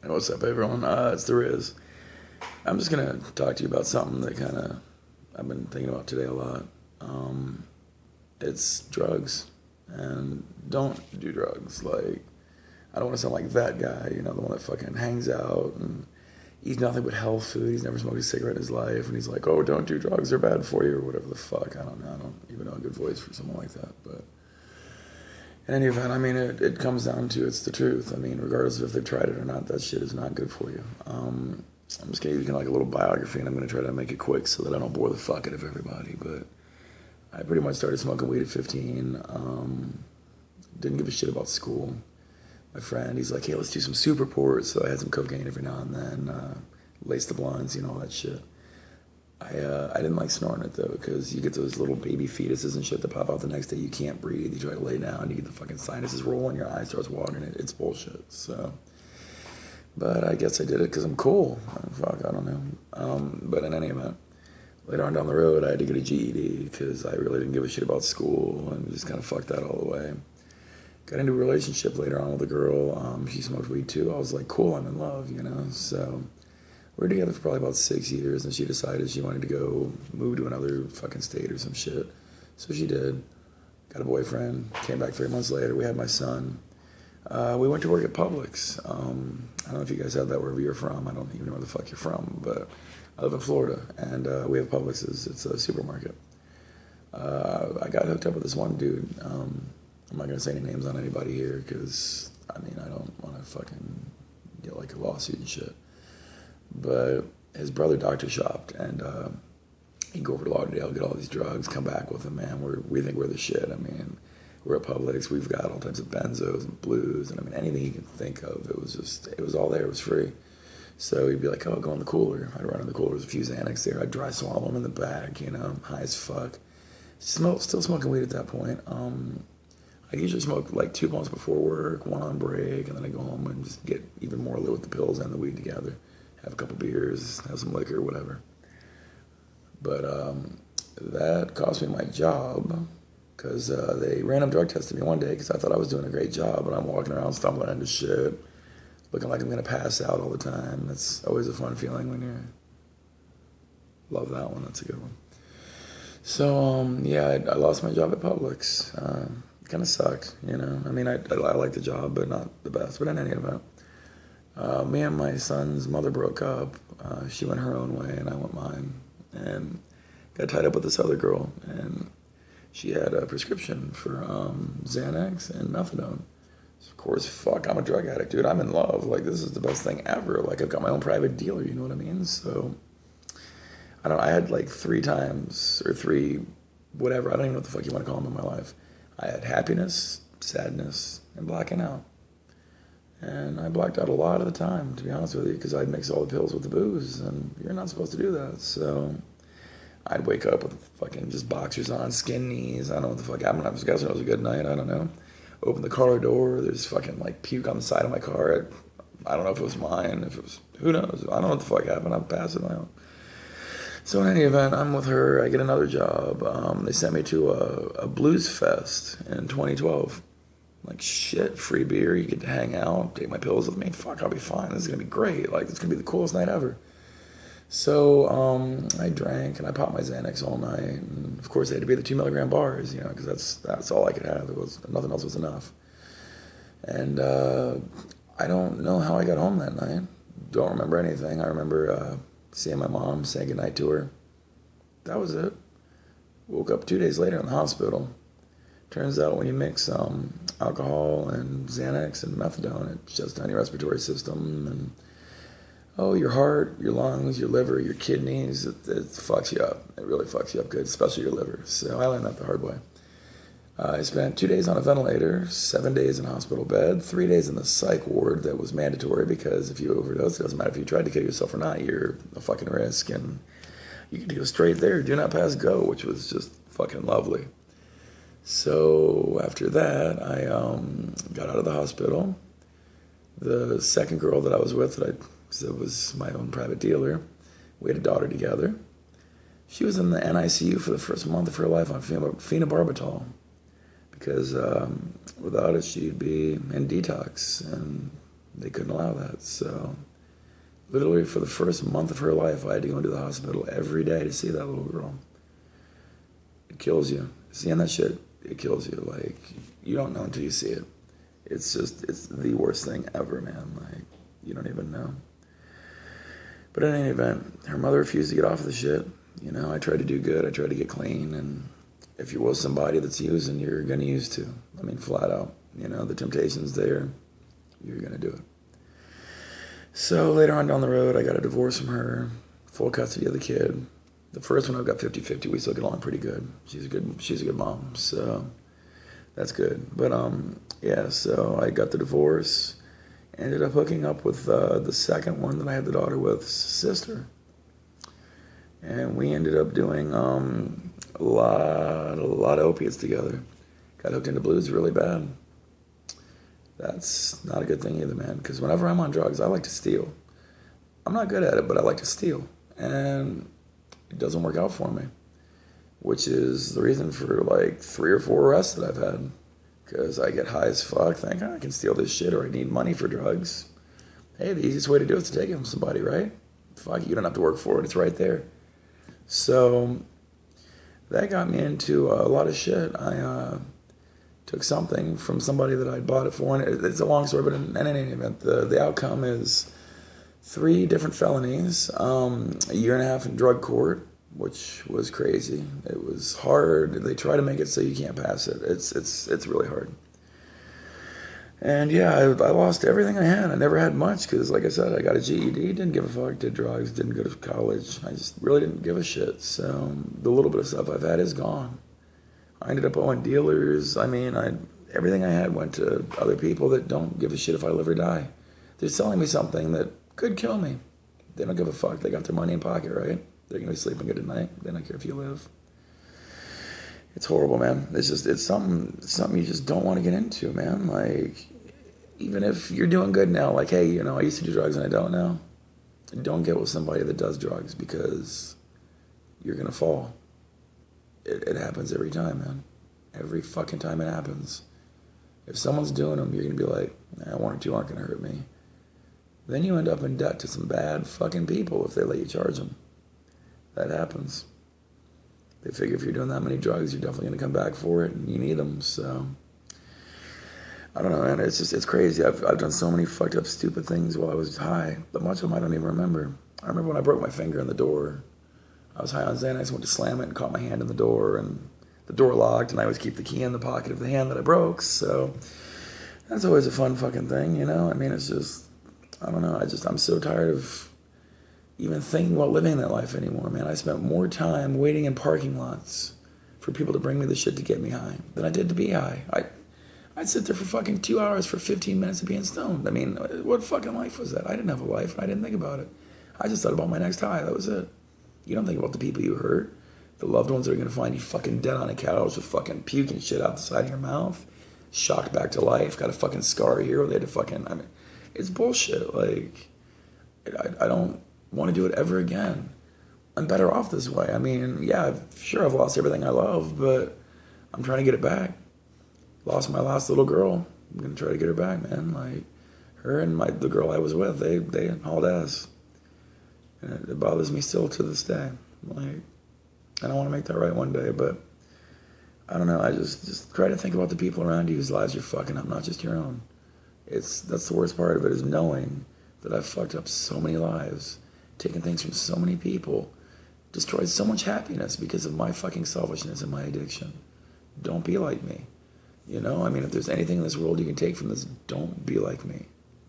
Hey, what's up, everyone? It's the Riz. I'm just gonna talk to you about something that kind of I've been thinking about today a lot. Um, it's drugs, and don't do drugs. Like, I don't want to sound like that guy, the one that fucking hangs out and eats nothing but health food. He's never smoked a cigarette in his life, and he's like, "Oh, don't do drugs; they're bad for you," or whatever the fuck. I don't know. I don't even know a good voice for someone like that, but. In any event, I mean, it comes down to it's the truth. I mean, regardless of if they've tried it or not, that shit is not good for you. I'm just gonna give you like a little biography, and I'm gonna try to make it quick so that I don't bore the fuck out of everybody. But I pretty much started smoking weed at 15. Didn't give a shit about school. My friend, he's like, "Hey, let's do some Superport." So I had some cocaine every now and then, lace the blunts, all that shit. I didn't like snorting it though, because you get those little baby fetuses and shit that pop out the next day. You can't breathe. You try to lay down, you get the fucking sinuses rolling, your eye starts watering. It's bullshit. So, but I guess I did it because I'm cool. Fuck, I don't know. But in any event, later on down the road, I had to get a GED because I really didn't give a shit about school and just kind of fucked that all the way. Got into a relationship later on with a girl. She smoked weed too. I was like, cool, I'm in love. So we were together for probably about 6 years, and she decided she wanted to go move to another fucking state or some shit. So she did. Got a boyfriend. Came back 3 months later. We had my son. We went to work at Publix. I don't know if you guys have that wherever you're from. I don't even know where the fuck you're from, but I live in Florida, and we have Publix. It's a supermarket. I got hooked up with this one dude. I'm not gonna say any names on anybody here because I mean I don't want to fucking get like a lawsuit and shit. But his brother doctor shopped, and he'd go over to Lauderdale, get all these drugs, come back with them. Man, we think we're the shit. I mean, we're at Publix. We've got all types of benzos and blues, and I mean anything you can think of. It was all there. It was free. So he'd be like, "Oh, go in the cooler." I'd run in the cooler. There's a few Xanax there. I'd dry swallow them in the bag. I'm high as fuck. Still smoking weed at that point. I usually smoke like 2 months before work, one on break, and then I go home and just get even more lit with the pills and the weed together. Have a couple beers, have some liquor, whatever. But that cost me my job because they random drug tested me one day because I thought I was doing a great job, and I'm walking around stumbling into shit, looking like I'm gonna pass out all the time. That's always a fun feeling when you're. Love that one. That's a good one. So yeah, I lost my job at Publix. Kind of sucked. I mean, I like the job, but not the best. But in any event. Me and my son's mother broke up. She went her own way, and I went mine. And got tied up with this other girl, and she had a prescription for Xanax and methadone. So of course, fuck, I'm a drug addict, dude. I'm in love. Like, this is the best thing ever. Like, I've got my own private dealer, you know what I mean? So, I don't know, I had like 3 times, or three, whatever, I don't even know what the fuck you want to call them in my life. I had happiness, sadness, and blacking out. And I blacked out a lot of the time, to be honest with you, because I'd mix all the pills with the booze, and you're not supposed to do that. So I'd wake up with fucking just boxers on, skin knees. I don't know what the fuck happened. I was guessing it was a good night. I don't know. Open the car door. There's fucking like puke on the side of my car. I don't know if it was mine. If it was, who knows? I don't know what the fuck happened. I'm passing out. So in any event, I'm with her. I get another job. They sent me to a blues fest in 2012. Like, shit, free beer, you get to hang out, take my pills with me. Fuck, I'll be fine. This is gonna be great. Like, it's gonna be the coolest night ever. So, I drank and I popped my Xanax all night. And of course, they had to be the 2 milligram bars, because that's all I could have. Nothing else was enough. And I don't know how I got home that night. Don't remember anything. I remember seeing my mom, saying goodnight to her. That was it. Woke up 2 days later in the hospital. Turns out when you mix alcohol and Xanax and methadone, it shuts down your respiratory system and, your heart, your lungs, your liver, your kidneys, it fucks you up. It really fucks you up good, especially your liver. So I learned that the hard way. I spent 2 days on a ventilator, 7 days in a hospital bed, 3 days in the psych ward that was mandatory because if you overdose, it doesn't matter if you tried to kill yourself or not, you're a fucking risk. And you could go straight there, do not pass go, which was just fucking lovely. So after that, I got out of the hospital. The second girl that I was with, that I said was my own private dealer, we had a daughter together. She was in the NICU for the first month of her life on phenobarbital because without it, she'd be in detox. And They couldn't allow that. So literally for the first month of her life, I had to go into the hospital every day to see that little girl. It kills you. Seeing that shit, it kills you. Like, you don't know until you see it. It's the worst thing ever, man. Like, you don't even know. But in any event, her mother refused to get off of the shit. You know, I tried to do good. I tried to get clean. And if you're with somebody that's using, you're going to use too. I mean, flat out. You know, the temptation's there. You're going to do it. So later on down the road, I got a divorce from her, full custody of the kid. The first one I got 50-50. We still get along pretty good. She's a good mom. So that's good. But yeah, so I got the divorce. Ended up hooking up with the second one that I had the daughter with, sister. And we ended up doing a lot of opiates together. Got hooked into blues really bad. That's not a good thing either, man, because whenever I'm on drugs, I like to steal. I'm not good at it, but I like to steal. And it doesn't work out for me, which is the reason for like 3 or 4 arrests that I've had, because I get high as fuck, think I can steal this shit, or I need money for drugs. Hey, the easiest way to do it is to take it from somebody, right? Fuck, you don't have to work for it. It's right there. So that got me into a lot of shit. I took something from somebody that I'd bought it for, and it's a long story, but in any event, the outcome is 3 different felonies, a year and a half in drug court, which was crazy. It was hard. They try to make it so you can't pass it. It's really hard. And yeah, I lost everything I had. I never had much because, like I said, I got a GED, didn't give a fuck, did drugs, didn't go to college. I just really didn't give a shit. So the little bit of stuff I've had is gone. I ended up owing dealers. I mean, everything I had went to other people that don't give a shit if I live or die. They're selling me something that could kill me. They don't give a fuck. They got their money in pocket, right? They're going to be sleeping good at night. They don't care if you live. It's horrible, man. It's something you just don't want to get into, man. Like, even if you're doing good now, like, hey, you know, I used to do drugs and I don't now. Don't get with somebody that does drugs, because you're going to fall. It happens every time, man. Every fucking time it happens. If someone's doing them, you're going to be like, 1 or 2 aren't going to hurt me. Then you end up in debt to some bad fucking people if they let you charge them. That happens. They figure if you're doing that many drugs, you're definitely going to come back for it, and you need them. So I don't know, man. It's crazy. I've done so many fucked up, stupid things while I was high, but much of them I don't even remember. I remember when I broke my finger in the door. I was high on Xanax, went to slam it and caught my hand in the door, and the door locked, and I always keep the key in the pocket of the hand that I broke. So that's always a fun fucking thing, you know? I mean, it's just, I don't know. I'm so tired of even thinking about living that life anymore, man. I spent more time waiting in parking lots for people to bring me the shit to get me high than I did to be high. I'd sit there for fucking 2 hours for 15 minutes of being stoned. I mean, what fucking life was that? I didn't have a life, and I didn't think about it. I just thought about my next high. That was it. You don't think about the people you hurt, the loved ones that are going to find you fucking dead on a couch with fucking puking shit out the side of your mouth, shocked back to life, got a fucking scar here. They had to fucking, I mean, it's bullshit. Like, I don't want to do it ever again. I'm better off this way. I mean, yeah, sure, I've lost everything I love, but I'm trying to get it back. Lost my last little girl. I'm going to try to get her back, man. Like, her and the girl I was with, they hauled ass. And it bothers me still to this day. Like, I don't want to make that right one day, but I don't know. I just try to think about the people around you whose lives you're fucking up, not just your own. That's the worst part of it, is knowing that I've fucked up so many lives, taken things from so many people, destroyed so much happiness because of my fucking selfishness and my addiction. Don't be like me. You know, I mean, if there's anything in this world you can take from this, don't be like me.